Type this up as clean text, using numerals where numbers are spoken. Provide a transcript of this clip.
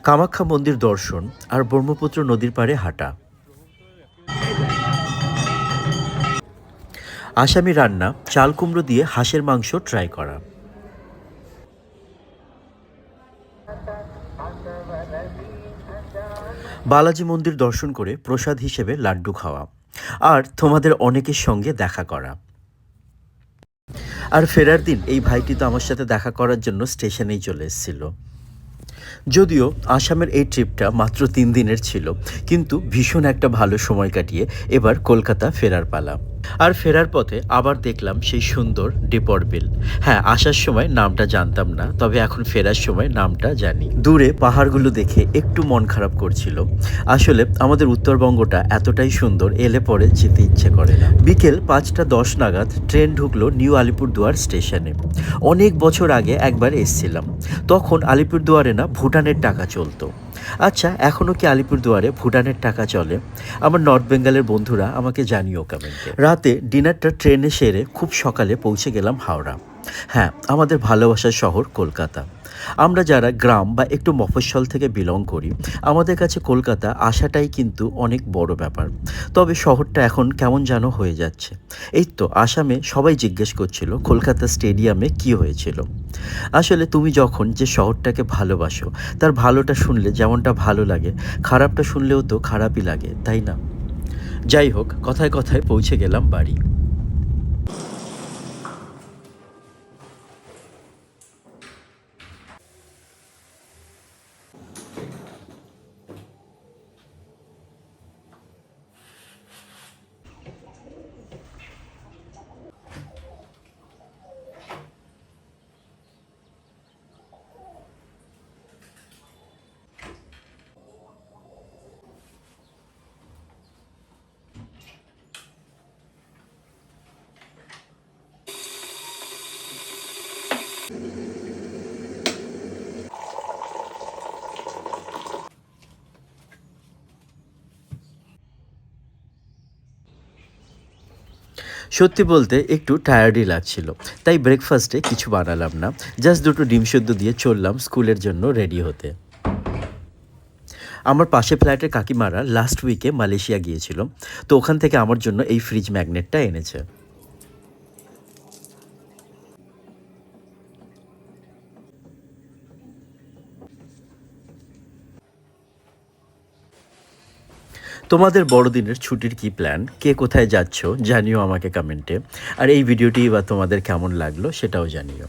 কামাখ্যা মন্দির দর্শন আর ব্রহ্মপুত্র নদীর পাড়ে হাঁটা। আসামি রান্না চাল কুমড়ো দিয়ে হাঁসের মাংস ট্রাই করা। বালাজি মন্দির দর্শন করে প্রসাদ হিসেবে লাড্ডু খাওয়া আর তোমাদের অনেকের সঙ্গে দেখা করা। আর ফেরার দিন এই ভাইটি তো আমার সাথে দেখা করার জন্য স্টেশনেই চলে এসেছিল। যদিও আসামের এই ট্রিপটা মাত্র 3 দিনের ছিল, কিন্তু ভীষণ একটা ভালো সময় কাটিয়ে এবার কলকাতা ফেরার পালা। আর ফেরার পথে আবার দেখলাম সেই সুন্দর ডিপর বিল। হ্যাঁ, আসার সময় নামটা জানতাম না, তবে এখন ফেরার সময় নামটা জানি। দূরে পাহাড়গুলো দেখে একটু মন খারাপ করছিল। আসলে আমাদের উত্তরবঙ্গটা এতটাই সুন্দর, এলে পরে যেতে ইচ্ছে করে না। বিকেল 5টা 10 নাগাদ ট্রেন ঢুকলো নিউ আলিপুরদুয়ার স্টেশনে। অনেক বছর আগে একবার এসছিলাম, তখন আলিপুরদুয়ারে না ভুটানের টাকা চলতো। আচ্ছা, এখনও কি আলিপুরদুয়ারে ভুটানের টাকা চলে? আমার নর্থ বেঙ্গলের বন্ধুরা আমাকে জানিও কমেন্টে। রাতে ডিনারটা ট্রেনে সেরে খুব সকালে পৌঁছে গেলাম হাওড়া। হ্যাঁ, আমাদের ভালোবাসার শহর কলকাতা। আমরা যারা গ্রাম বা একটু মফস্বল থেকে বিলং করি, আমাদের কাছে কলকাতা আসাটাই কিন্তু অনেক বড় ব্যাপার। তবে শহরটা এখন কেমন যেন হয়ে যাচ্ছে। এই তো আসামে সবাই জিজ্ঞেস করছিল কলকাতা স্টেডিয়ামে কি হয়েছিল। আসলে তুমি যখন যে শহরটাকে ভালোবাসো, তার ভালোটা শুনলে যেমনটা ভালো লাগে, খারাপটা শুনলেও তো খারাপই লাগে, তাই না? যাই হোক, কথায় কথায় পৌঁছে গেলাম বাড়ি। সত্যি বলতে একটু টায়ার্ডই লাগছিল, তাই ব্রেকফাস্টে কিছু বানালাম না, জাস্ট দুটো ডিম সেদ্ধ দিয়ে চললাম স্কুলের জন্য রেডি হতে। আমার পাশে ফ্ল্যাটের কাকিমারা লাস্ট উইকে মালয়েশিয়া গিয়েছিল, তো ওখান থেকে আমার জন্য এই ফ্রিজ ম্যাগনেটটা এনেছে। তোমাদের বড়দিনের ছুটির কি প্ল্যান? কে কোথায় যাচ্ছ জানিও আমাকে কমেন্টে। আর এই ভিডিওটি বা তোমাদের কেমন লাগলো সেটাও জানিও।